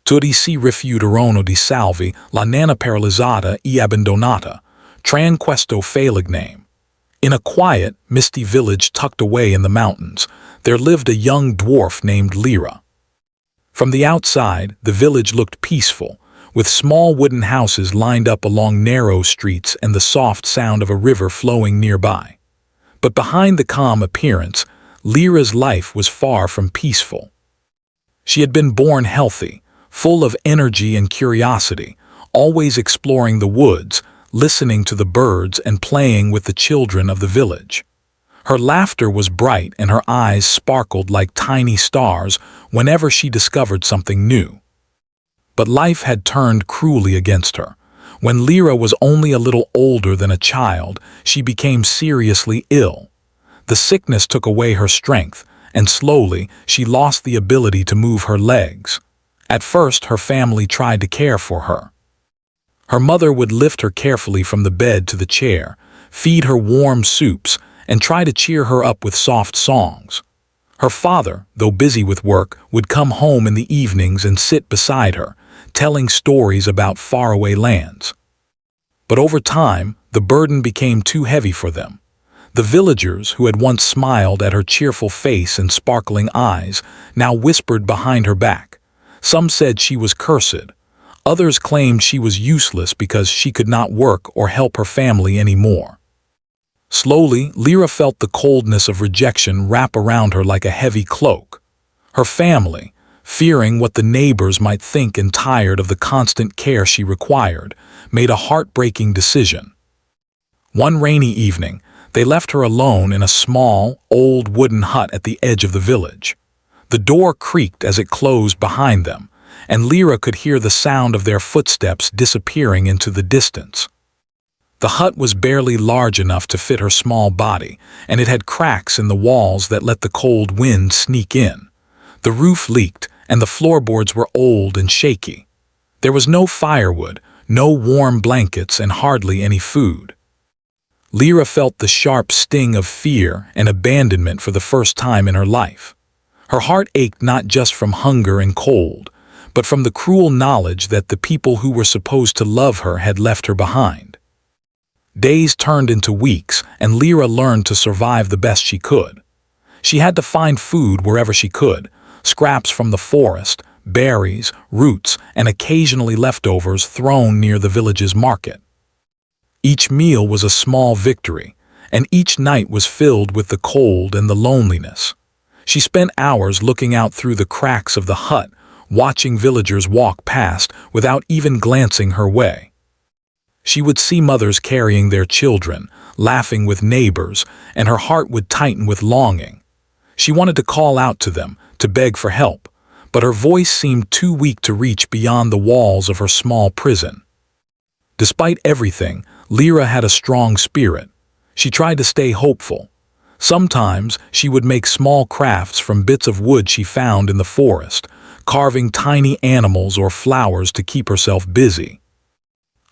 Tutti si rifiutarono di salvi la nana paralyzzata e abbandonata, tranne questo falegname. In a quiet, misty village tucked away in the mountains, there lived a young dwarf named Lyra. From the outside, the village looked peaceful, with small wooden houses lined up along narrow streets and the soft sound of a river flowing nearby. But behind the calm appearance, Lyra's life was far from peaceful. She had been born healthy, full of energy and curiosity, always exploring the woods, listening to the birds and playing with the children of the village. Her laughter was bright and her eyes sparkled like tiny stars whenever she discovered something new. But life had turned cruelly against her. When Lyra was only a little older than a child, she became seriously ill. The sickness took away her strength, and slowly she lost the ability to move her legs. At first, her family tried to care for her. Her mother would lift her carefully from the bed to the chair, feed her warm soups, and try to cheer her up with soft songs. Her father, though busy with work, would come home in the evenings and sit beside her, telling stories about faraway lands. But over time, the burden became too heavy for them. The villagers, who had once smiled at her cheerful face and sparkling eyes, now whispered behind her back. Some said she was cursed. Others claimed she was useless because she could not work or help her family anymore. Slowly, Lyra felt the coldness of rejection wrap around her like a heavy cloak. Her family, fearing what the neighbors might think and tired of the constant care she required, made a heartbreaking decision. One rainy evening, they left her alone in a small, old wooden hut at the edge of the village. The door creaked as it closed behind them, and Lyra could hear the sound of their footsteps disappearing into the distance. The hut was barely large enough to fit her small body, and it had cracks in the walls that let the cold wind sneak in. The roof leaked, and the floorboards were old and shaky. There was no firewood, no warm blankets, and hardly any food. Lyra felt the sharp sting of fear and abandonment for the first time in her life. Her heart ached not just from hunger and cold, but from the cruel knowledge that the people who were supposed to love her had left her behind. Days turned into weeks, and Lyra learned to survive the best she could. She had to find food wherever she could, scraps from the forest, berries, roots, and occasionally leftovers thrown near the village's market. Each meal was a small victory, and each night was filled with the cold and the loneliness. She spent hours looking out through the cracks of the hut, watching villagers walk past without even glancing her way. She would see mothers carrying their children, laughing with neighbors, and her heart would tighten with longing. She wanted to call out to them, to beg for help, but her voice seemed too weak to reach beyond the walls of her small prison. Despite everything, Lyra had a strong spirit. She tried to stay hopeful. Sometimes she would make small crafts from bits of wood she found in the forest, carving tiny animals or flowers to keep herself busy.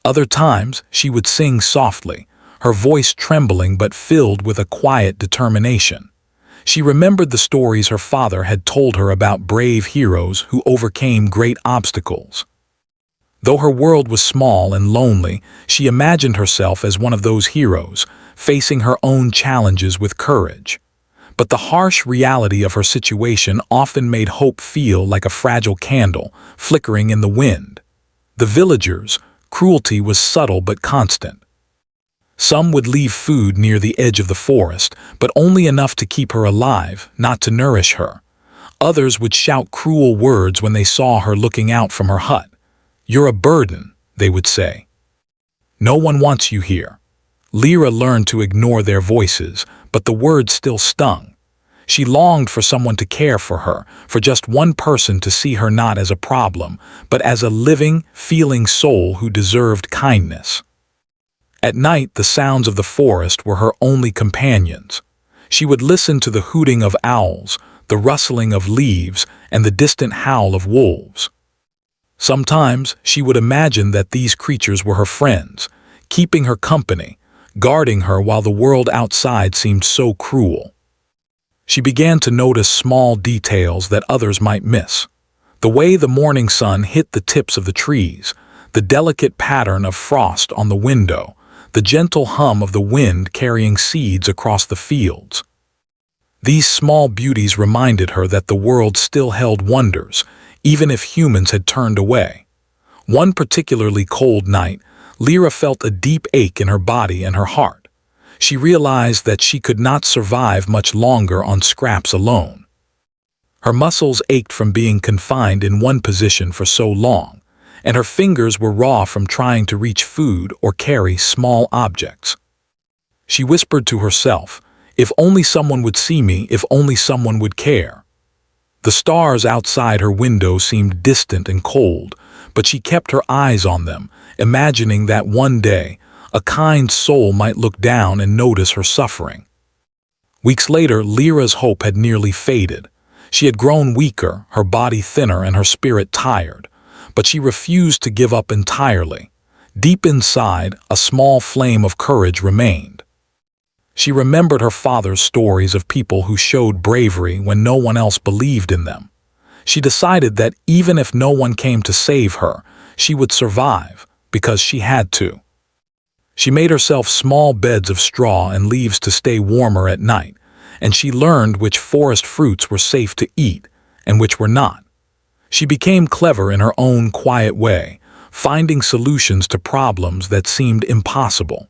Other times she would sing softly, her voice trembling but filled with a quiet determination. She remembered the stories her father had told her about brave heroes who overcame great obstacles. Though her world was small and lonely, she imagined herself as one of those heroes, facing her own challenges with courage. But the harsh reality of her situation often made hope feel like a fragile candle, flickering in the wind. The villagers' cruelty was subtle but constant. Some would leave food near the edge of the forest, but only enough to keep her alive, not to nourish her. Others would shout cruel words when they saw her looking out from her hut. "You're a burden," they would say. "No one wants you here." Lyra learned to ignore their voices, but the words still stung. She longed for someone to care for her, for just one person to see her not as a problem, but as a living, feeling soul who deserved kindness. At night, the sounds of the forest were her only companions. She would listen to the hooting of owls, the rustling of leaves, and the distant howl of wolves. Sometimes she would imagine that these creatures were her friends, keeping her company, guarding her while the world outside seemed so cruel. She began to notice small details that others might miss. The way the morning sun hit the tips of the trees, the delicate pattern of frost on the window, the gentle hum of the wind carrying seeds across the fields. These small beauties reminded her that the world still held wonders, even if humans had turned away. One particularly cold night, Lyra felt a deep ache in her body and her heart. She realized that she could not survive much longer on scraps alone. Her muscles ached from being confined in one position for so long, and her fingers were raw from trying to reach food or carry small objects. She whispered to herself, "If only someone would see me, if only someone would care." The stars outside her window seemed distant and cold, but she kept her eyes on them, imagining that one day, a kind soul might look down and notice her suffering. Weeks later, Lyra's hope had nearly faded. She had grown weaker, her body thinner and her spirit tired, but she refused to give up entirely. Deep inside, a small flame of courage remained. She remembered her father's stories of people who showed bravery when no one else believed in them. She decided that even if no one came to save her, she would survive, because she had to. She made herself small beds of straw and leaves to stay warmer at night, and she learned which forest fruits were safe to eat and which were not. She became clever in her own quiet way, finding solutions to problems that seemed impossible.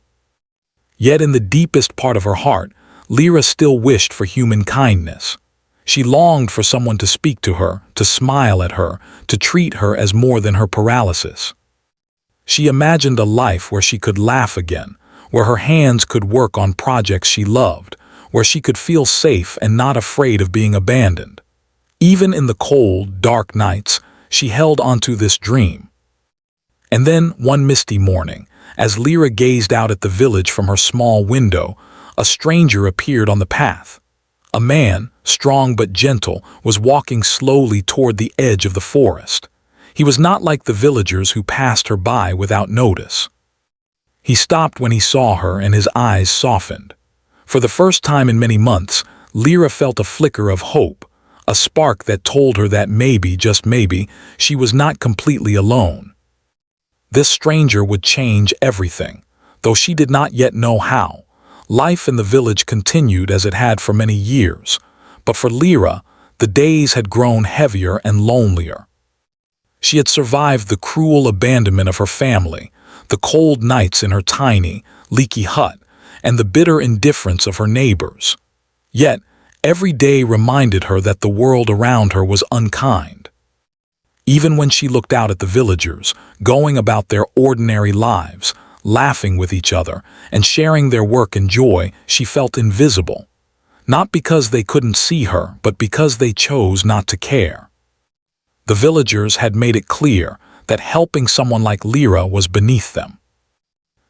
Yet in the deepest part of her heart, Lyra still wished for human kindness. She longed for someone to speak to her, to smile at her, to treat her as more than her paralysis. She imagined a life where she could laugh again, where her hands could work on projects she loved, where she could feel safe and not afraid of being abandoned. Even in the cold, dark nights, she held onto this dream. And then, one misty morning, as Lyra gazed out at the village from her small window, a stranger appeared on the path. A man, strong but gentle, was walking slowly toward the edge of the forest. He was not like the villagers who passed her by without notice. He stopped when he saw her and his eyes softened. For the first time in many months, Lyra felt a flicker of hope, a spark that told her that maybe, just maybe, she was not completely alone. This stranger would change everything, though she did not yet know how. Life in the village continued as it had for many years, but for Lyra, the days had grown heavier and lonelier. She had survived the cruel abandonment of her family, the cold nights in her tiny, leaky hut, and the bitter indifference of her neighbors. Yet, every day reminded her that the world around her was unkind. Even when she looked out at the villagers, going about their ordinary lives, laughing with each other, and sharing their work and joy, she felt invisible. Not because they couldn't see her, but because they chose not to care. The villagers had made it clear that helping someone like Lyra was beneath them.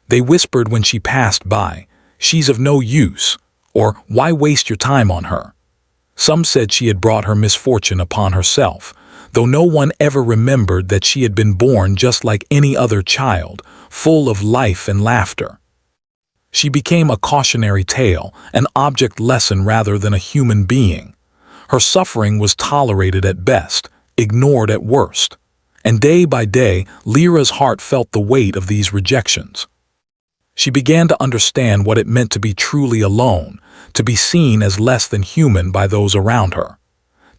They whispered when she passed by, "She's of no use," or "Why waste your time on her?" Some said she had brought her misfortune upon herself, though no one ever remembered that she had been born just like any other child, full of life and laughter. She became a cautionary tale, an object lesson rather than a human being. Her suffering was tolerated at best, ignored at worst, and day by day, Lyra's heart felt the weight of these rejections. She began to understand what it meant to be truly alone, to be seen as less than human by those around her.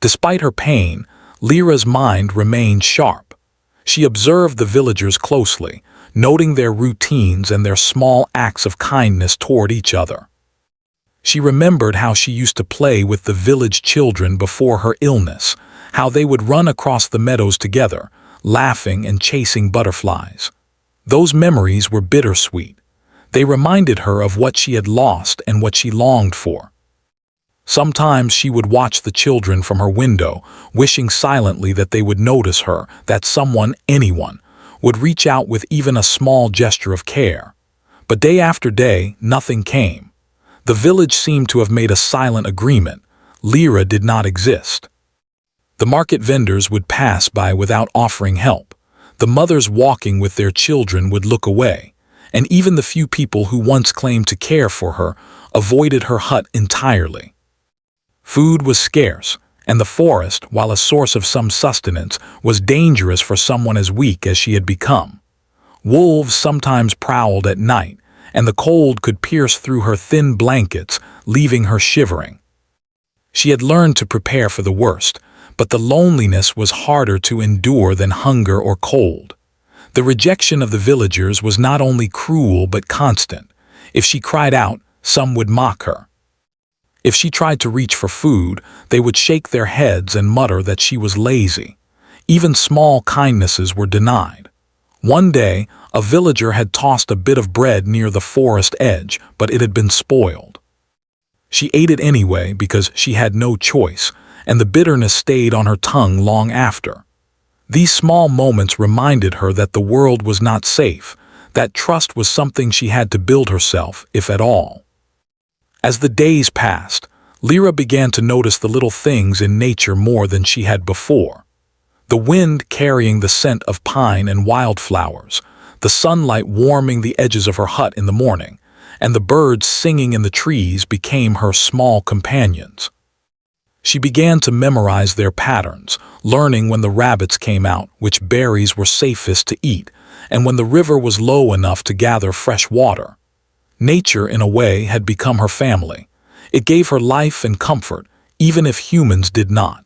Despite her pain, Lyra's mind remained sharp. She observed the villagers closely, noting their routines and their small acts of kindness toward each other. She remembered how she used to play with the village children before her illness, how they would run across the meadows together, laughing and chasing butterflies. Those memories were bittersweet. They reminded her of what she had lost and what she longed for. Sometimes she would watch the children from her window, wishing silently that they would notice her, that someone, anyone, would reach out with even a small gesture of care. But day after day, nothing came. The village seemed to have made a silent agreement. Lyra did not exist. The market vendors would pass by without offering help. The mothers walking with their children would look away, and even the few people who once claimed to care for her avoided her hut entirely. Food was scarce, and the forest, while a source of some sustenance, was dangerous for someone as weak as she had become. Wolves sometimes prowled at night, and the cold could pierce through her thin blankets, leaving her shivering. She had learned to prepare for the worst, but the loneliness was harder to endure than hunger or cold. The rejection of the villagers was not only cruel but constant. If she cried out, some would mock her. If she tried to reach for food, they would shake their heads and mutter that she was lazy. Even small kindnesses were denied. One day, a villager had tossed a bit of bread near the forest edge, but it had been spoiled. She ate it anyway because she had no choice, and the bitterness stayed on her tongue long after. These small moments reminded her that the world was not safe, that trust was something she had to build herself, if at all. As the days passed, Lyra began to notice the little things in nature more than she had before. The wind carrying the scent of pine and wildflowers, the sunlight warming the edges of her hut in the morning, and the birds singing in the trees became her small companions. She began to memorize their patterns, learning when the rabbits came out, which berries were safest to eat, and when the river was low enough to gather fresh water. Nature, in a way, had become her family. It gave her life and comfort, even if humans did not.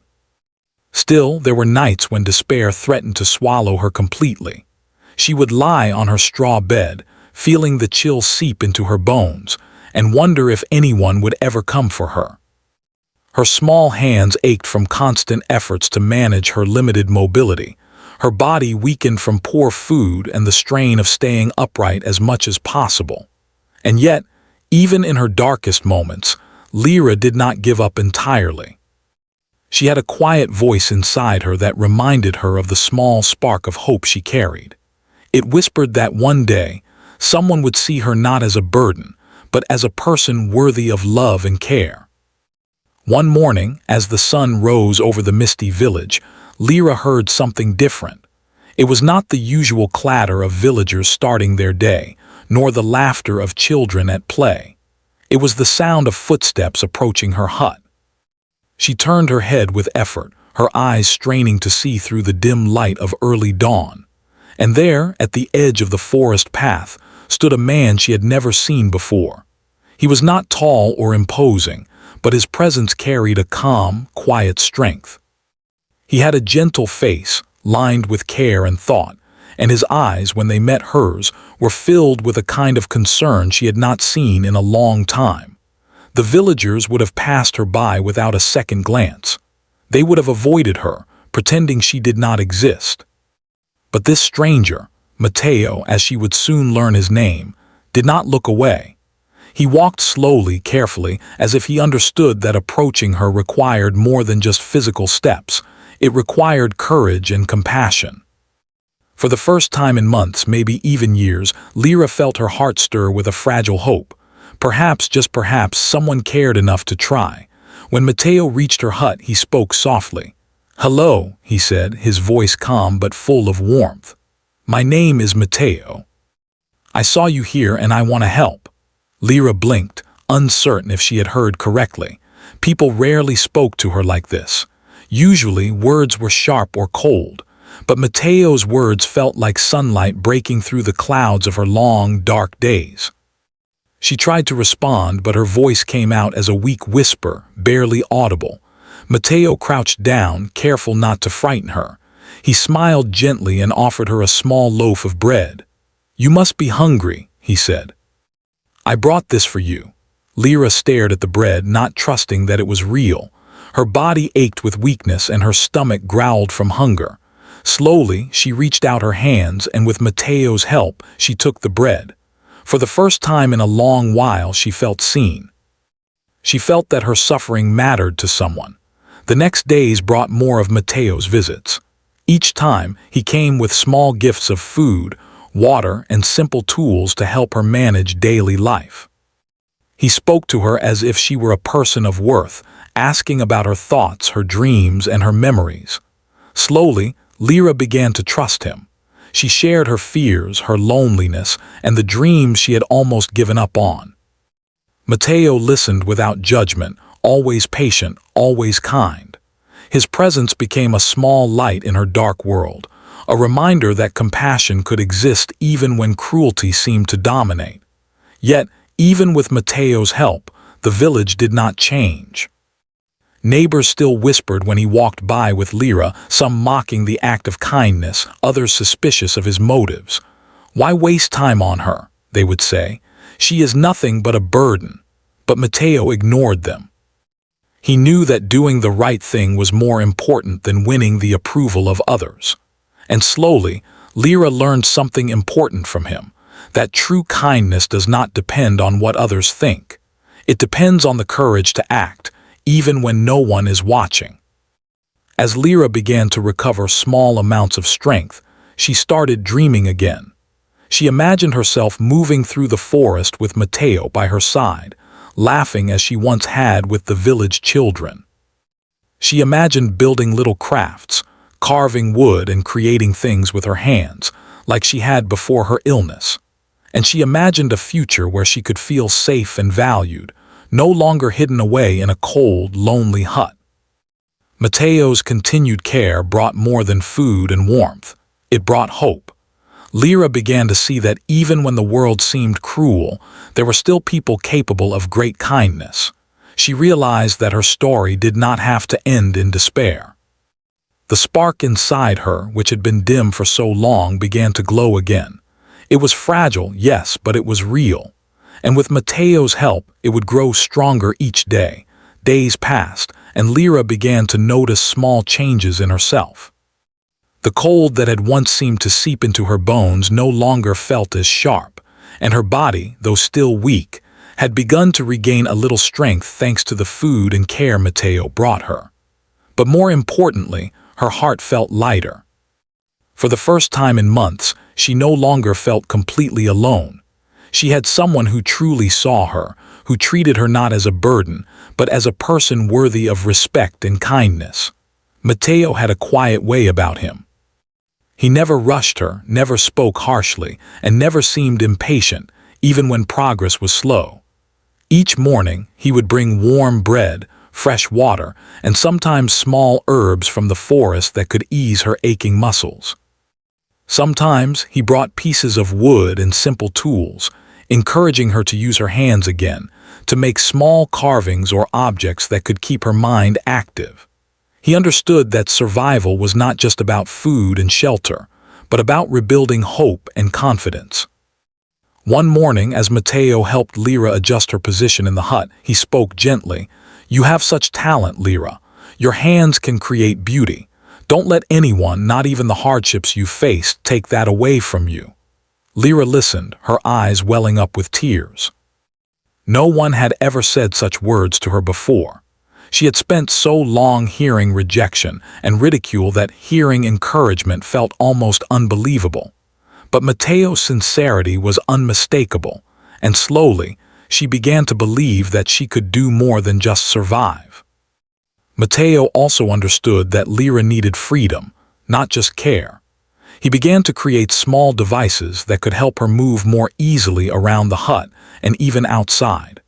Still, there were nights when despair threatened to swallow her completely. She would lie on her straw bed, feeling the chill seep into her bones, and wonder if anyone would ever come for her. Her small hands ached from constant efforts to manage her limited mobility. Her body weakened from poor food and the strain of staying upright as much as possible. And yet, even in her darkest moments, Lyra did not give up entirely. She had a quiet voice inside her that reminded her of the small spark of hope she carried. It whispered that one day, someone would see her not as a burden, but as a person worthy of love and care. One morning, as the sun rose over the misty village, Lyra heard something different. It was not the usual clatter of villagers starting their day, nor the laughter of children at play. It was the sound of footsteps approaching her hut. She turned her head with effort, her eyes straining to see through the dim light of early dawn. And there, at the edge of the forest path, stood a man she had never seen before. He was not tall or imposing, but his presence carried a calm, quiet strength. He had a gentle face, lined with care and thought, and his eyes, when they met hers, were filled with a kind of concern she had not seen in a long time. The villagers would have passed her by without a second glance. They would have avoided her, pretending she did not exist. But this stranger, Matteo, as she would soon learn his name, did not look away. He walked slowly, carefully, as if he understood that approaching her required more than just physical steps. It required courage and compassion. For the first time in months, maybe even years, Lyra felt her heart stir with a fragile hope. Perhaps, just perhaps, someone cared enough to try. When Matteo reached her hut, he spoke softly. "Hello," he said, his voice calm but full of warmth. "My name is Matteo. I saw you here and I want to help." Lyra blinked, uncertain if she had heard correctly. People rarely spoke to her like this. Usually, words were sharp or cold, but Matteo's words felt like sunlight breaking through the clouds of her long, dark days. She tried to respond, but her voice came out as a weak whisper, barely audible. Matteo crouched down, careful not to frighten her. He smiled gently and offered her a small loaf of bread. "You must be hungry," he said. "I brought this for you." Lyra stared at the bread, not trusting that it was real. Her body ached with weakness and her stomach growled from hunger. Slowly, she reached out her hands, and with Matteo's help, she took the bread. For the first time in a long while, she felt seen. She felt that her suffering mattered to someone. The next days brought more of Matteo's visits. Each time, he came with small gifts of food, water, and simple tools to help her manage daily life. He spoke to her as if she were a person of worth, asking about her thoughts, her dreams, and her memories. Slowly, Lyra began to trust him. She shared her fears, her loneliness, and the dreams she had almost given up on. Matteo listened without judgment, always patient, always kind. His presence became a small light in her dark world, a reminder that compassion could exist even when cruelty seemed to dominate. Yet, even with Mateo's help, the village did not change. Neighbors still whispered when he walked by with Lyra, some mocking the act of kindness, others suspicious of his motives. "Why waste time on her?" they would say. "She is nothing but a burden." But Mateo ignored them. He knew that doing the right thing was more important than winning the approval of others. And slowly, Lyra learned something important from him, that true kindness does not depend on what others think. It depends on the courage to act, even when no one is watching. As Lyra began to recover small amounts of strength, she started dreaming again. She imagined herself moving through the forest with Mateo by her side, laughing as she once had with the village children. She imagined building little crafts, carving wood and creating things with her hands, like she had before her illness. And she imagined a future where she could feel safe and valued, no longer hidden away in a cold, lonely hut. Mateo's continued care brought more than food and warmth. It brought hope. Lyra began to see that even when the world seemed cruel, there were still people capable of great kindness. She realized that her story did not have to end in despair. The spark inside her, which had been dim for so long, began to glow again. It was fragile, yes, but it was real. And with Mateo's help, it would grow stronger each day. Days passed, and Lyra began to notice small changes in herself. The cold that had once seemed to seep into her bones no longer felt as sharp, and her body, though still weak, had begun to regain a little strength thanks to the food and care Mateo brought her. But more importantly, her heart felt lighter. For the first time in months, she no longer felt completely alone. She had someone who truly saw her, who treated her not as a burden, but as a person worthy of respect and kindness. Mateo had a quiet way about him. He never rushed her, never spoke harshly, and never seemed impatient, even when progress was slow. Each morning, he would bring warm bread, fresh water, and sometimes small herbs from the forest that could ease her aching muscles. Sometimes he brought pieces of wood and simple tools, encouraging her to use her hands again, to make small carvings or objects that could keep her mind active. He understood that survival was not just about food and shelter, but about rebuilding hope and confidence. One morning, as Mateo helped Lyra adjust her position in the hut, he spoke gently. "You have such talent, Lyra. Your hands can create beauty. Don't let anyone, not even the hardships you faced, take that away from you." Lyra listened, her eyes welling up with tears. No one had ever said such words to her before. She had spent so long hearing rejection and ridicule that hearing encouragement felt almost unbelievable. But Mateo's sincerity was unmistakable, and slowly, she began to believe that she could do more than just survive. Mateo also understood that Lyra needed freedom, not just care. He began to create small devices that could help her move more easily around the hut and even outside.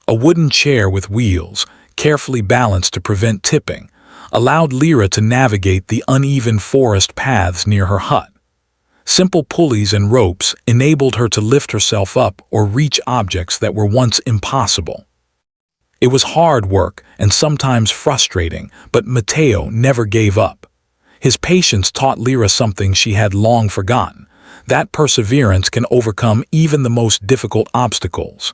A wooden chair with wheels, carefully balanced to prevent tipping, allowed Lyra to navigate the uneven forest paths near her hut. Simple pulleys and ropes enabled her to lift herself up or reach objects that were once impossible. It was hard work and sometimes frustrating, but Mateo never gave up. His patience taught Lyra something she had long forgotten, that perseverance can overcome even the most difficult obstacles.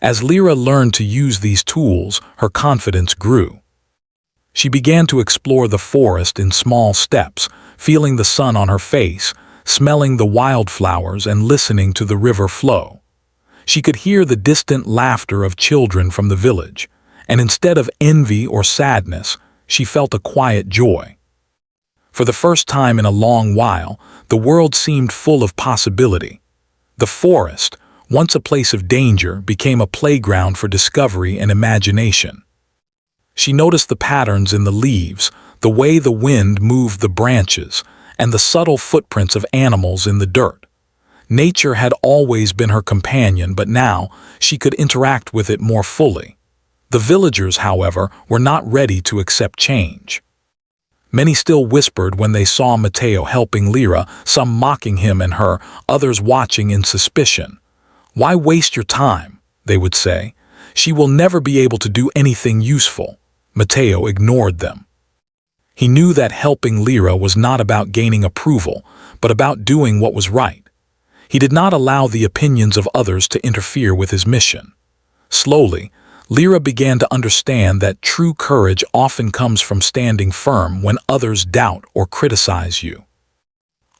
As Lyra learned to use these tools, her confidence grew. She began to explore the forest in small steps, feeling the sun on her face, smelling the wildflowers and listening to the river flow. She could hear the distant laughter of children from the village, and instead of envy or sadness, she felt a quiet joy. For the first time in a long while, the world seemed full of possibility. The forest, once a place of danger, became a playground for discovery and imagination. She noticed the patterns in the leaves, the way the wind moved the branches, and the subtle footprints of animals in the dirt. Nature had always been her companion, but now she could interact with it more fully. The villagers, however, were not ready to accept change. Many still whispered when they saw Matteo helping Lyra, some mocking him and her, others watching in suspicion. "Why waste your time?" they would say. "She will never be able to do anything useful." Matteo ignored them. He knew that helping Lyra was not about gaining approval, but about doing what was right. He did not allow the opinions of others to interfere with his mission. Slowly, Lyra began to understand that true courage often comes from standing firm when others doubt or criticize you.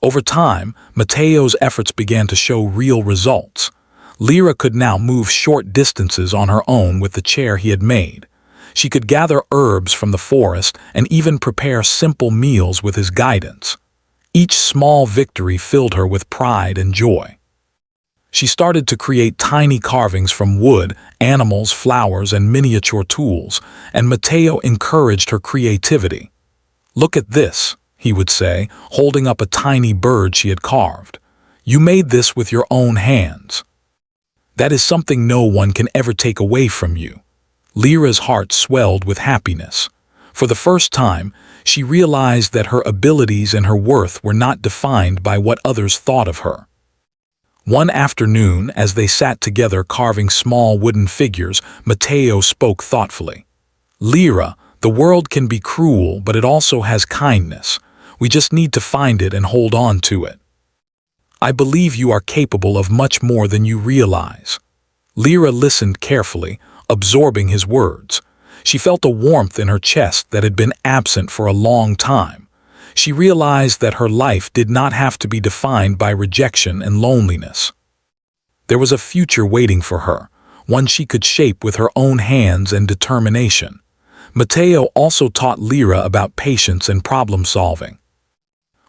Over time, Matteo's efforts began to show real results. Lyra could now move short distances on her own with the chair he had made. She could gather herbs from the forest and even prepare simple meals with his guidance. Each small victory filled her with pride and joy. She started to create tiny carvings from wood, animals, flowers, and miniature tools, and Matteo encouraged her creativity. "Look at this," he would say, holding up a tiny bird she had carved. "You made this with your own hands. That is something no one can ever take away from you." Lyra's heart swelled with happiness. For the first time, she realized that her abilities and her worth were not defined by what others thought of her. One afternoon, as they sat together carving small wooden figures, Matteo spoke thoughtfully. "Lyra, the world can be cruel, but it also has kindness. We just need to find it and hold on to it. I believe you are capable of much more than you realize." Lyra listened carefully, absorbing his words. She felt a warmth in her chest that had been absent for a long time. She realized that her life did not have to be defined by rejection and loneliness. There was a future waiting for her, one she could shape with her own hands and determination. Matteo also taught Lyra about patience and problem-solving.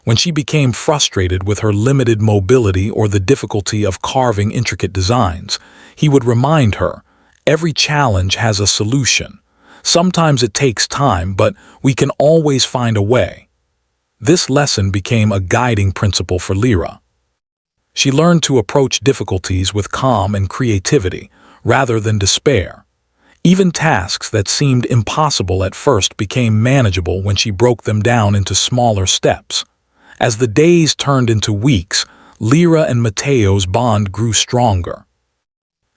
When she became frustrated with her limited mobility or the difficulty of carving intricate designs, he would remind her, "Every challenge has a solution. Sometimes it takes time, but we can always find a way." This lesson became a guiding principle for Lyra. She learned to approach difficulties with calm and creativity, rather than despair. Even tasks that seemed impossible at first became manageable when she broke them down into smaller steps. As the days turned into weeks, Lyra and Matteo's bond grew stronger.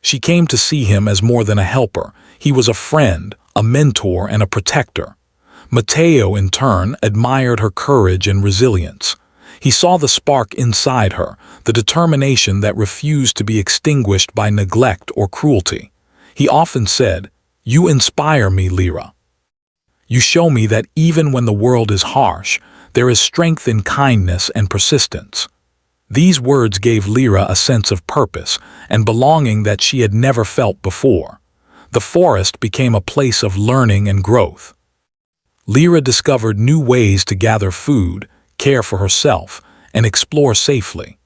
She came to see him as more than a helper. He was a friend, a mentor, and a protector. Matteo, in turn, admired her courage and resilience. He saw the spark inside her, the determination that refused to be extinguished by neglect or cruelty. He often said, "You inspire me, Lyra. You show me that even when the world is harsh, there is strength in kindness and persistence." These words gave Lyra a sense of purpose and belonging that she had never felt before. The forest became a place of learning and growth. Lyra discovered new ways to gather food, care for herself, and explore safely.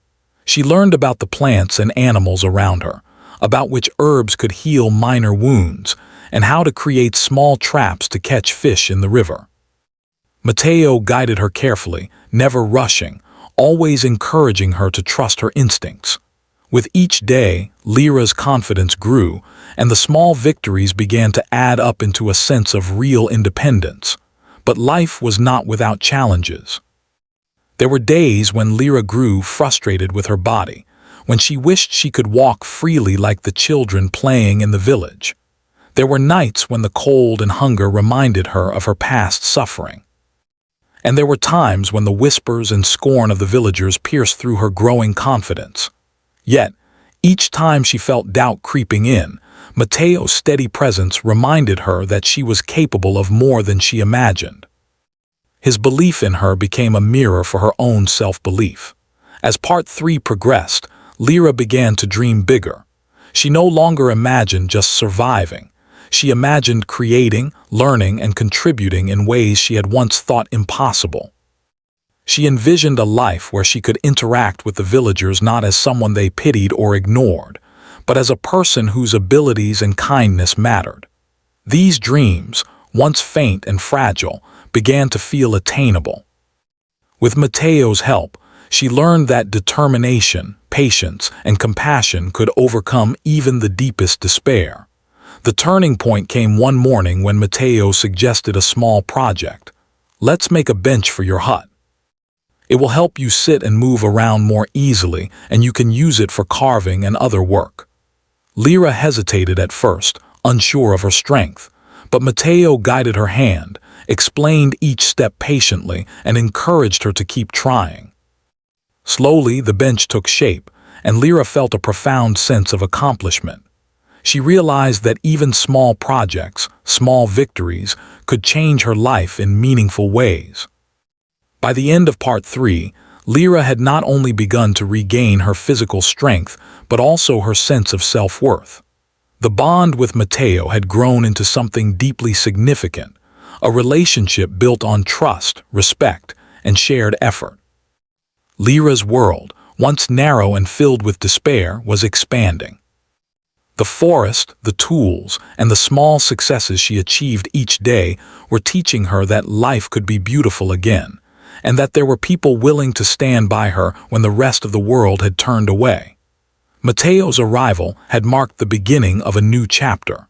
She learned about the plants and animals around her, about which herbs could heal minor wounds, and how to create small traps to catch fish in the river. Matteo guided her carefully, never rushing, always encouraging her to trust her instincts. With each day, Lyra's confidence grew, and the small victories began to add up into a sense of real independence. But life was not without challenges. There were days when Lyra grew frustrated with her body, when she wished she could walk freely like the children playing in the village. There were nights when the cold and hunger reminded her of her past suffering. And there were times when the whispers and scorn of the villagers pierced through her growing confidence. Yet, each time she felt doubt creeping in, Matteo's steady presence reminded her that she was capable of more than she imagined. His belief in her became a mirror for her own self-belief. As Part 3 progressed, Lyra began to dream bigger. She no longer imagined just surviving. She imagined creating, learning, and contributing in ways she had once thought impossible. She envisioned a life where she could interact with the villagers not as someone they pitied or ignored, but as a person whose abilities and kindness mattered. These dreams, once faint and fragile, began to feel attainable. With Matteo's help, she learned that determination, patience, and compassion could overcome even the deepest despair. The turning point came one morning when Mateo suggested a small project. Let's make a bench for your hut. It will help you sit and move around more easily, and you can use it for carving and other work. Lyra hesitated at first, unsure of her strength, but Mateo guided her hand, explained each step patiently, and encouraged her to keep trying. Slowly, the bench took shape, and Lyra felt a profound sense of accomplishment. She realized that even small projects, small victories, could change her life in meaningful ways. By the end of part 3, Lyra had not only begun to regain her physical strength, but also her sense of self-worth. The bond with Mateo had grown into something deeply significant, a relationship built on trust, respect, and shared effort. Lyra's world, once narrow and filled with despair, was expanding. The forest, the tools, and the small successes she achieved each day were teaching her that life could be beautiful again, and that there were people willing to stand by her when the rest of the world had turned away. Mateo's arrival had marked the beginning of a new chapter.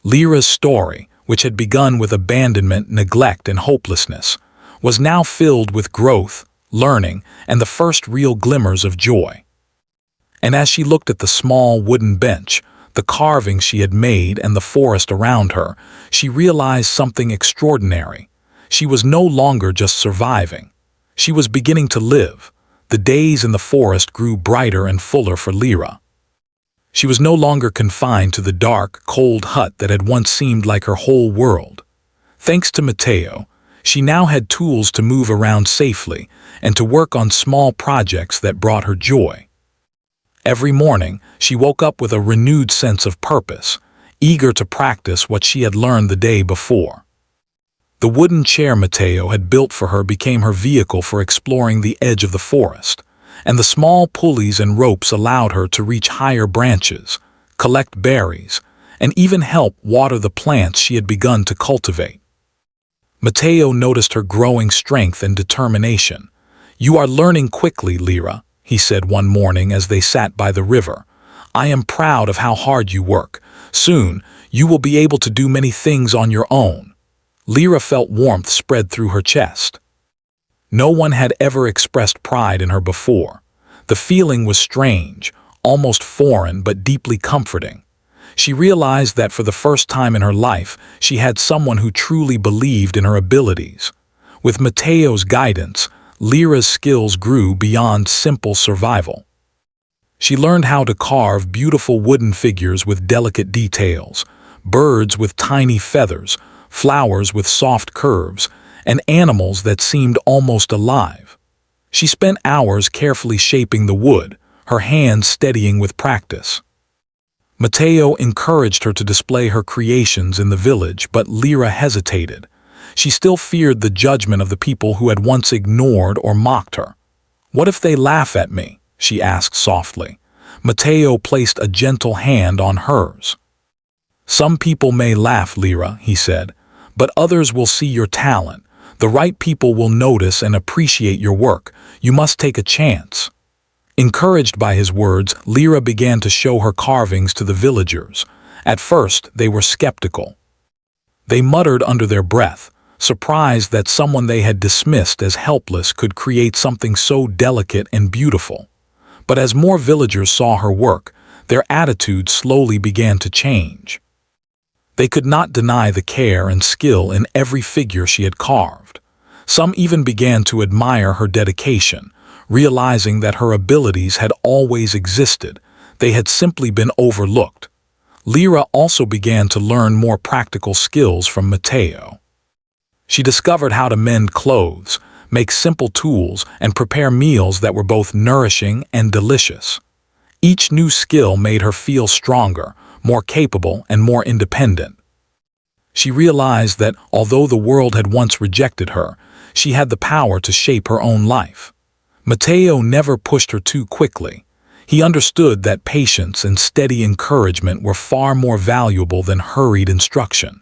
Lyra's story, which had begun with abandonment, neglect, and hopelessness, was now filled with growth, learning, and the first real glimmers of joy. And as she looked at the small wooden bench, the carvings she had made, and the forest around her, she realized something extraordinary. She was no longer just surviving. She was beginning to live. The days in the forest grew brighter and fuller for Lyra. She was no longer confined to the dark, cold hut that had once seemed like her whole world. Thanks to Mateo, she now had tools to move around safely and to work on small projects that brought her joy. Every morning, she woke up with a renewed sense of purpose, eager to practice what she had learned the day before. The wooden chair Mateo had built for her became her vehicle for exploring the edge of the forest, and the small pulleys and ropes allowed her to reach higher branches, collect berries, and even help water the plants she had begun to cultivate. Mateo noticed her growing strength and determination. "You are learning quickly, Lyra," he said one morning as they sat by the river. "I am proud of how hard you work. Soon, you will be able to do many things on your own." Lyra felt warmth spread through her chest. No one had ever expressed pride in her before. The feeling was strange, almost foreign, but deeply comforting. She realized that for the first time in her life, she had someone who truly believed in her abilities. With Mateo's guidance, Lyra's skills grew beyond simple survival. She learned how to carve beautiful wooden figures with delicate details, birds with tiny feathers, flowers with soft curves, and animals that seemed almost alive. She spent hours carefully shaping the wood, her hands steadying with practice. Mateo encouraged her to display her creations in the village, but Lyra hesitated. She still feared the judgment of the people who had once ignored or mocked her. "What if they laugh at me?" she asked softly. Mateo placed a gentle hand on hers. "Some people may laugh, Lyra," he said, "but others will see your talent. The right people will notice and appreciate your work. You must take a chance." Encouraged by his words, Lyra began to show her carvings to the villagers. At first, they were skeptical. They muttered under their breath, surprised that someone they had dismissed as helpless could create something so delicate and beautiful. But as more villagers saw her work, their attitudes slowly began to change. They could not deny the care and skill in every figure she had carved. Some even began to admire her dedication, realizing that her abilities had always existed. They had simply been overlooked. Lyra also began to learn more practical skills from Mateo. She discovered how to mend clothes, make simple tools, and prepare meals that were both nourishing and delicious. Each new skill made her feel stronger, more capable, and more independent. She realized that, although the world had once rejected her, she had the power to shape her own life. Mateo never pushed her too quickly. He understood that patience and steady encouragement were far more valuable than hurried instruction.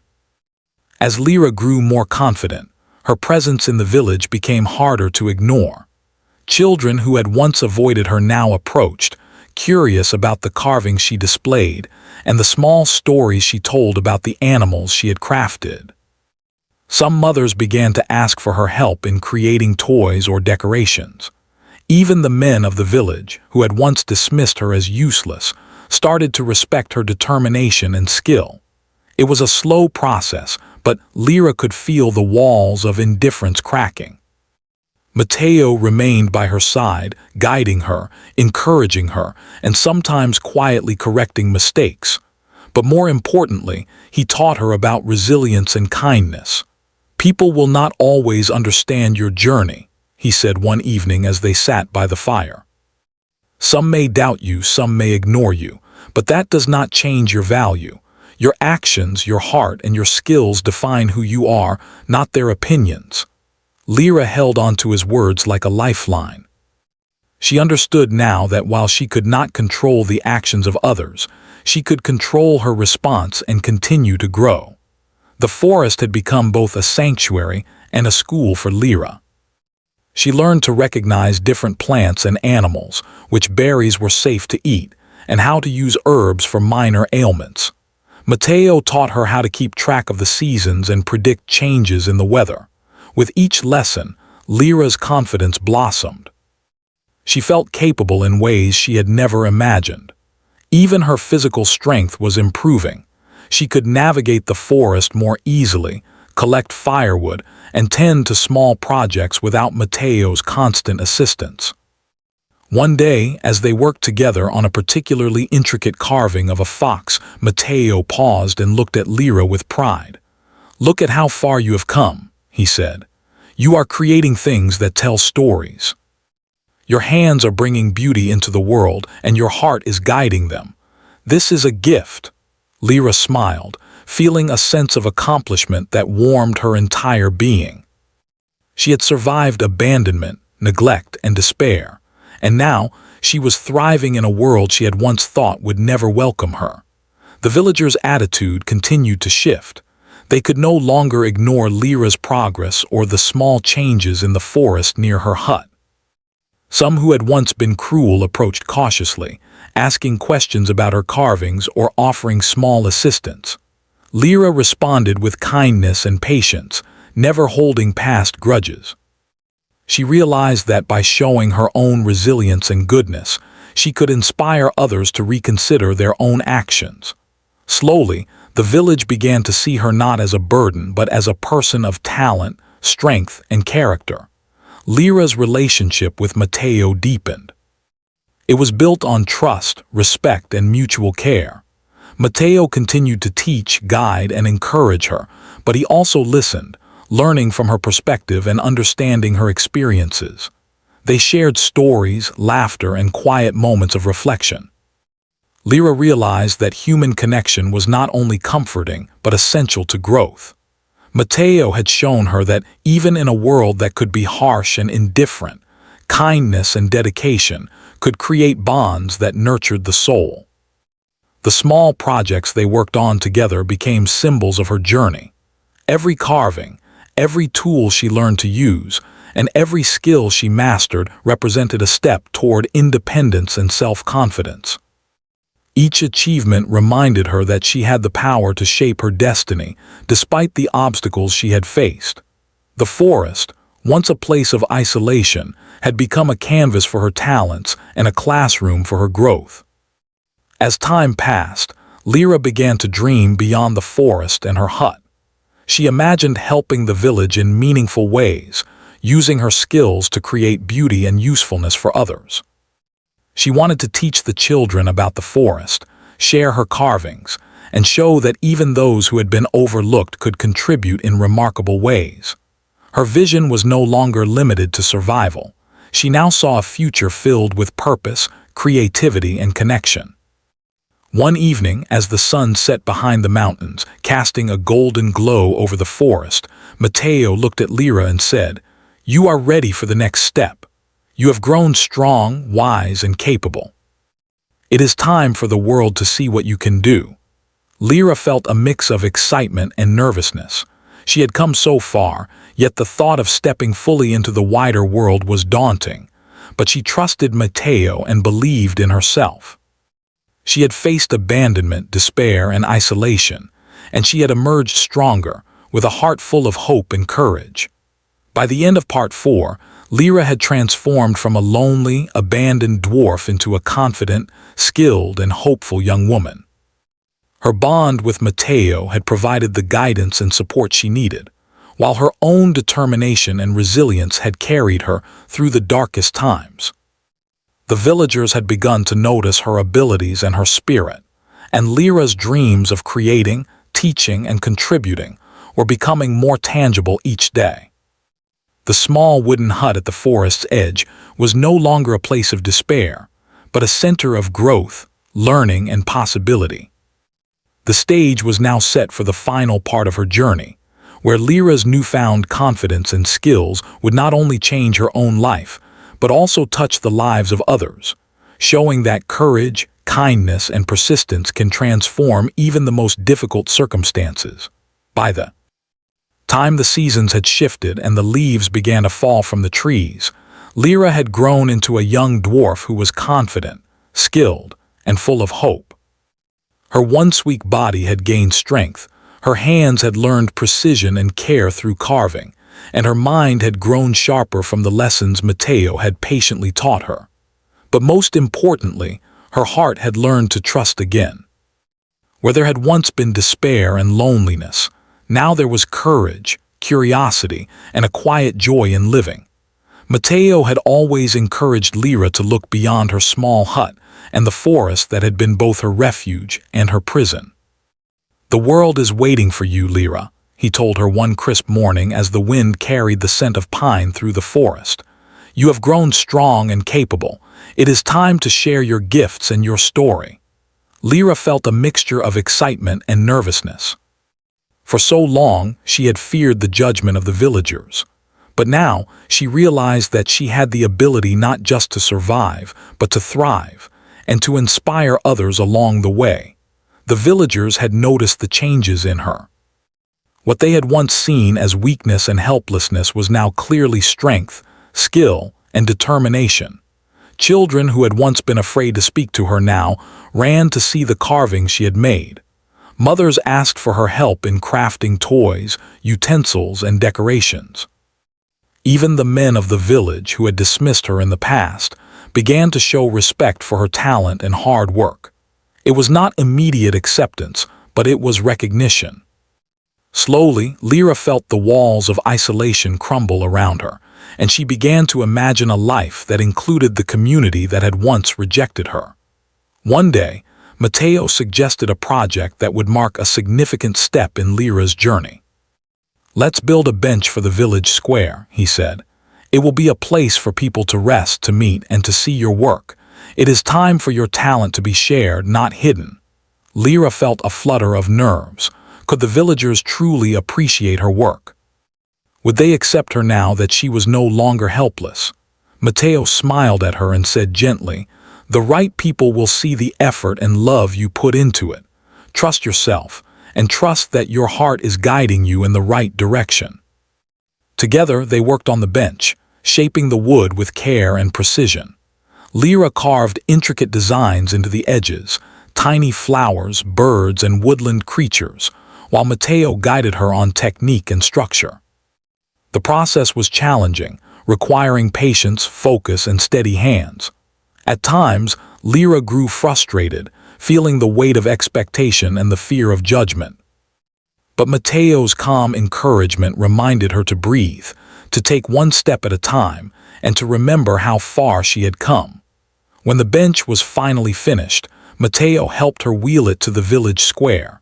As Lyra grew more confident, her presence in the village became harder to ignore. Children who had once avoided her now approached, curious about the carvings she displayed and the small stories she told about the animals she had crafted. Some mothers began to ask for her help in creating toys or decorations. Even the men of the village, who had once dismissed her as useless, started to respect her determination and skill. It was a slow process, but Lyra could feel the walls of indifference cracking. Matteo remained by her side, guiding her, encouraging her, and sometimes quietly correcting mistakes. But more importantly, he taught her about resilience and kindness. "People will not always understand your journey," he said one evening as they sat by the fire. "Some may doubt you, some may ignore you, but that does not change your value. Your actions, your heart, and your skills define who you are, not their opinions." Lyra held onto his words like a lifeline. She understood now that while she could not control the actions of others, she could control her response and continue to grow. The forest had become both a sanctuary and a school for Lyra. She learned to recognize different plants and animals, which berries were safe to eat, and how to use herbs for minor ailments. Matteo taught her how to keep track of the seasons and predict changes in the weather. With each lesson, Lyra's confidence blossomed. She felt capable in ways she had never imagined. Even her physical strength was improving. She could navigate the forest more easily, collect firewood, and tend to small projects without Matteo's constant assistance. One day, as they worked together on a particularly intricate carving of a fox, Matteo paused and looked at Lyra with pride. "Look at how far you have come," he said. "You are creating things that tell stories. Your hands are bringing beauty into the world, and your heart is guiding them. This is a gift." Lyra smiled, feeling a sense of accomplishment that warmed her entire being. She had survived abandonment, neglect, and despair, and now she was thriving in a world she had once thought would never welcome her. The villagers' attitude continued to shift. They could no longer ignore Lyra's progress or the small changes in the forest near her hut. Some who had once been cruel approached cautiously, asking questions about her carvings or offering small assistance. Lyra responded with kindness and patience, never holding past grudges. She realized that by showing her own resilience and goodness, she could inspire others to reconsider their own actions. Slowly, the village began to see her not as a burden but as a person of talent, strength, and character. Lyra's relationship with Matteo deepened. It was built on trust, respect, and mutual care. Matteo continued to teach, guide, and encourage her, but he also listened, learning from her perspective and understanding her experiences. They shared stories, laughter, and quiet moments of reflection. Lyra realized that human connection was not only comforting but essential to growth. Matteo had shown her that even in a world that could be harsh and indifferent, kindness and dedication could create bonds that nurtured the soul. The small projects they worked on together became symbols of her journey. Every carving, every tool she learned to use, and every skill she mastered represented a step toward independence and self-confidence. Each achievement reminded her that she had the power to shape her destiny, despite the obstacles she had faced. The forest, once a place of isolation, had become a canvas for her talents and a classroom for her growth. As time passed, Lyra began to dream beyond the forest and her hut. She imagined helping the village in meaningful ways, using her skills to create beauty and usefulness for others. She wanted to teach the children about the forest, share her carvings, and show that even those who had been overlooked could contribute in remarkable ways. Her vision was no longer limited to survival. She now saw a future filled with purpose, creativity, and connection. One evening, as the sun set behind the mountains, casting a golden glow over the forest, Matteo looked at Lyra and said, "You are ready for the next step. You have grown strong, wise, and capable. It is time for the world to see what you can do." Lyra felt a mix of excitement and nervousness. She had come so far, yet the thought of stepping fully into the wider world was daunting. but she trusted Mateo and believed in herself. She had faced abandonment, despair, and isolation, and she had emerged stronger, with a heart full of hope and courage. By the end of Part 4, Lyra had transformed from a lonely, abandoned dwarf into a confident, skilled, and hopeful young woman. Her bond with Mateo had provided the guidance and support she needed, while her own determination and resilience had carried her through the darkest times. The villagers had begun to notice her abilities and her spirit, and Lyra's dreams of creating, teaching, and contributing were becoming more tangible each day. The small wooden hut at the forest's edge was no longer a place of despair, but a center of growth, learning, and possibility. The stage was now set for the final part of her journey, where Lyra's newfound confidence and skills would not only change her own life, but also touch the lives of others, showing that courage, kindness, and persistence can transform even the most difficult circumstances. By the time the seasons had shifted and the leaves began to fall from the trees, Lyra had grown into a young dwarf who was confident, skilled, and full of hope. Her once weak body had gained strength, her hands had learned precision and care through carving, and her mind had grown sharper from the lessons Mateo had patiently taught her. But most importantly, her heart had learned to trust again. Where there had once been despair and loneliness, now there was courage, curiosity, and a quiet joy in living. Mateo had always encouraged Lyra to look beyond her small hut and the forest that had been both her refuge and her prison. "The world is waiting for you, Lyra," he told her one crisp morning as the wind carried the scent of pine through the forest. "You have grown strong and capable. It is time to share your gifts and your story." Lyra felt a mixture of excitement and nervousness. For so long, she had feared the judgment of the villagers. But now, she realized that she had the ability not just to survive, but to thrive, and to inspire others along the way. The villagers had noticed the changes in her. What they had once seen as weakness and helplessness was now clearly strength, skill, and determination. Children who had once been afraid to speak to her now ran to see the carvings she had made. Mothers asked for her help in crafting toys, utensils, and decorations. Even the men of the village who had dismissed her in the past began to show respect for her talent and hard work. It was not immediate acceptance, but it was recognition. Slowly, Lyra felt the walls of isolation crumble around her, and she began to imagine a life that included the community that had once rejected her. One day, Mateo suggested a project that would mark a significant step in Lyra's journey. "Let's build a bench for the village square," he said. "It will be a place for people to rest, to meet, and to see your work. It is time for your talent to be shared, not hidden." Lyra felt a flutter of nerves. Could the villagers truly appreciate her work? Would they accept her now that she was no longer helpless? Mateo smiled at her and said gently, "The right people will see the effort and love you put into it. Trust yourself, and trust that your heart is guiding you in the right direction." Together, they worked on the bench, shaping the wood with care and precision. Lyra carved intricate designs into the edges, tiny flowers, birds, and woodland creatures, while Mateo guided her on technique and structure. The process was challenging, requiring patience, focus, and steady hands. At times, Lyra grew frustrated, feeling the weight of expectation and the fear of judgment. But Mateo's calm encouragement reminded her to breathe, to take one step at a time, and to remember how far she had come. When the bench was finally finished, Mateo helped her wheel it to the village square.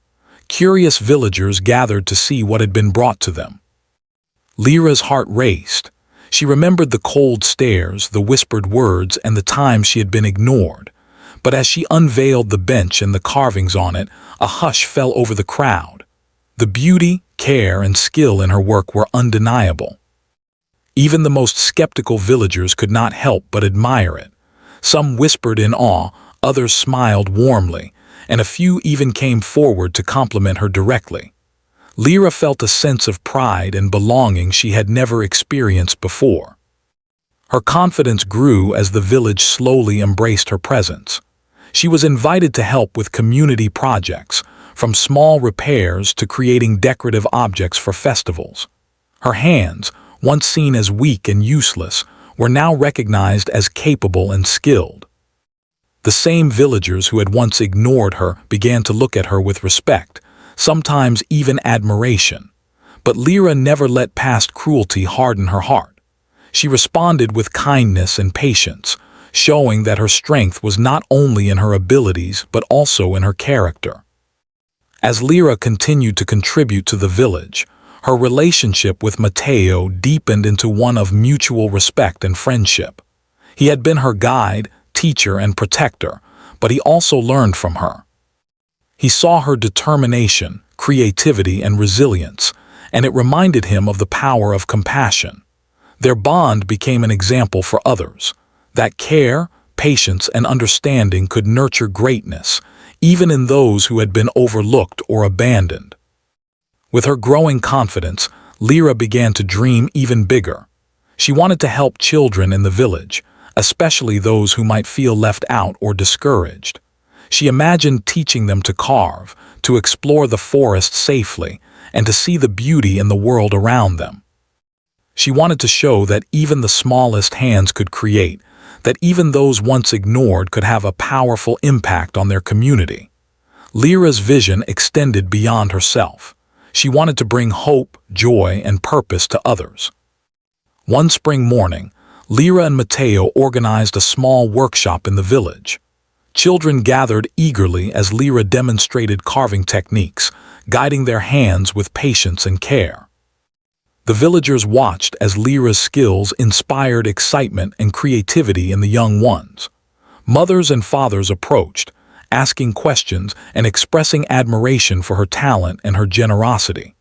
Curious villagers gathered to see what had been brought to them. Lyra's heart raced. She remembered the cold stares, the whispered words, and the times she had been ignored. But as she unveiled the bench and the carvings on it, a hush fell over the crowd. The beauty, care, and skill in her work were undeniable. Even the most skeptical villagers could not help but admire it. Some whispered in awe, others smiled warmly, and a few even came forward to compliment her directly. Lyra felt a sense of pride and belonging she had never experienced before. Her confidence grew as the village slowly embraced her presence. She was invited to help with community projects, from small repairs to creating decorative objects for festivals. Her hands, once seen as weak and useless, were now recognized as capable and skilled. The same villagers who had once ignored her began to look at her with respect, sometimes even admiration. But Lyra never let past cruelty harden her heart. She responded with kindness and patience, showing that her strength was not only in her abilities but also in her character. As Lyra continued to contribute to the village, her relationship with Matteo deepened into one of mutual respect and friendship. He had been her guide, teacher, and protector, but he also learned from her. He saw her determination, creativity, and resilience, and it reminded him of the power of compassion. Their bond became an example for others, that care, patience, and understanding could nurture greatness, even in those who had been overlooked or abandoned. With her growing confidence, Lyra began to dream even bigger. She wanted to help children in the village, especially those who might feel left out or discouraged. She imagined teaching them to carve, to explore the forest safely, and to see the beauty in the world around them. She wanted to show that even the smallest hands could create, that even those once ignored could have a powerful impact on their community. Lyra's vision extended beyond herself. She wanted to bring hope, joy, and purpose to others. One spring morning, Lyra and Matteo organized a small workshop in the village. Children gathered eagerly as Lyra demonstrated carving techniques, guiding their hands with patience and care. The villagers watched as Lyra's skills inspired excitement and creativity in the young ones. Mothers and fathers approached, asking questions and expressing admiration for her talent and her generosity.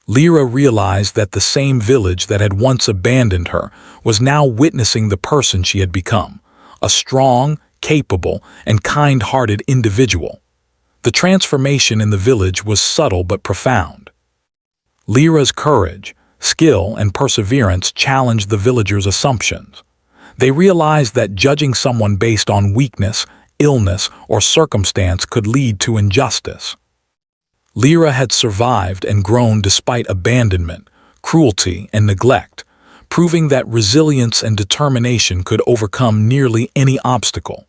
Lyra realized that the same village that had once abandoned her was now witnessing the person she had become, a strong, capable, and kind-hearted individual. The transformation in the village was subtle but profound. Lyra's courage, skill, and perseverance challenged the villagers' assumptions. They realized that judging someone based on weakness, illness, or circumstance could lead to injustice. Lyra had survived and grown despite abandonment, cruelty, and neglect, proving that resilience and determination could overcome nearly any obstacle.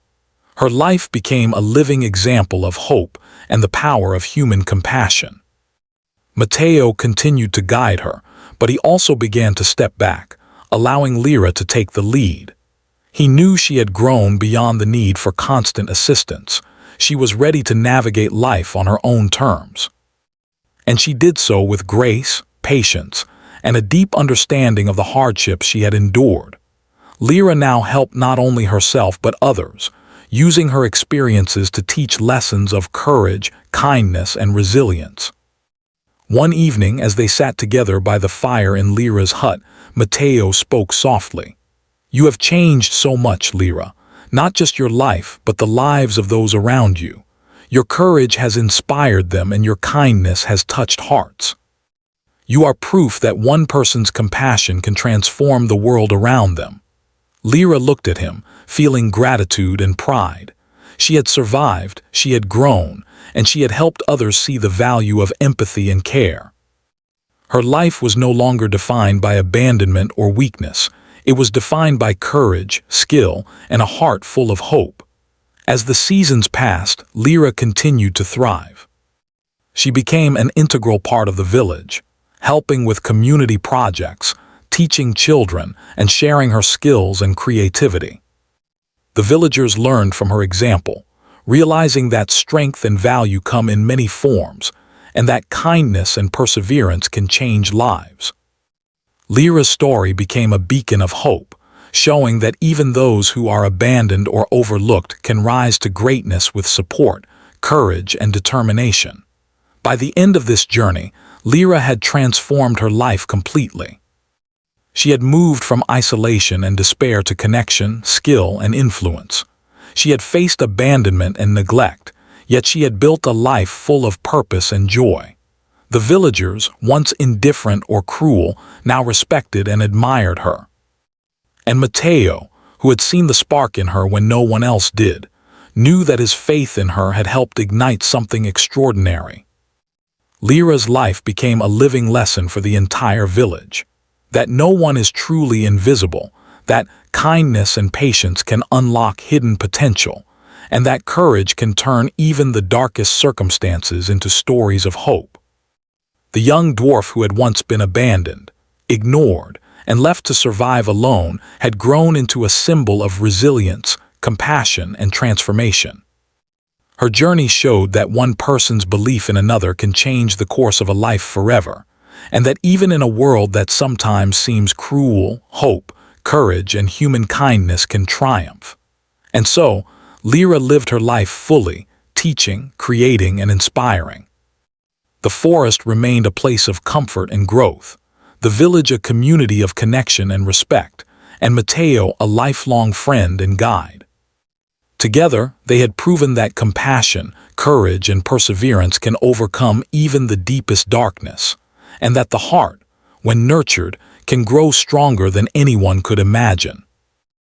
Her life became a living example of hope and the power of human compassion. Matteo continued to guide her, but he also began to step back, allowing Lyra to take the lead. He knew she had grown beyond the need for constant assistance. She was ready to navigate life on her own terms. And she did so with grace, patience, and a deep understanding of the hardships she had endured. Lyra now helped not only herself but others, using her experiences to teach lessons of courage, kindness, and resilience. One evening, as they sat together by the fire in Lyra's hut, Matteo spoke softly. "You have changed so much, Lyra, not just your life, but the lives of those around you. Your courage has inspired them and your kindness has touched hearts. You are proof that one person's compassion can transform the world around them." Lyra looked at him, feeling gratitude and pride. She had survived, she had grown, and she had helped others see the value of empathy and care. Her life was no longer defined by abandonment or weakness. It was defined by courage, skill, and a heart full of hope. As the seasons passed, Lyra continued to thrive. She became an integral part of the village, helping with community projects, teaching children, and sharing her skills and creativity. The villagers learned from her example, realizing that strength and value come in many forms, and that kindness and perseverance can change lives. Lyra's story became a beacon of hope, showing that even those who are abandoned or overlooked can rise to greatness with support, courage, and determination. By the end of this journey, Lyra had transformed her life completely. She had moved from isolation and despair to connection, skill, and influence. She had faced abandonment and neglect, yet she had built a life full of purpose and joy. The villagers, once indifferent or cruel, now respected and admired her. And Mateo, who had seen the spark in her when no one else did, knew that his faith in her had helped ignite something extraordinary. Lyra's life became a living lesson for the entire village. That no one is truly invisible, that kindness and patience can unlock hidden potential, and that courage can turn even the darkest circumstances into stories of hope. The young dwarf who had once been abandoned, ignored, and left to survive alone had grown into a symbol of resilience, compassion, and transformation. Her journey showed that one person's belief in another can change the course of a life forever, and that even in a world that sometimes seems cruel, hope, courage, and human kindness can triumph. And so, Lyra lived her life fully, teaching, creating, and inspiring. The forest remained a place of comfort and growth, the village a community of connection and respect, and Mateo a lifelong friend and guide. Together, they had proven that compassion, courage, and perseverance can overcome even the deepest darkness, and that the heart, when nurtured, can grow stronger than anyone could imagine.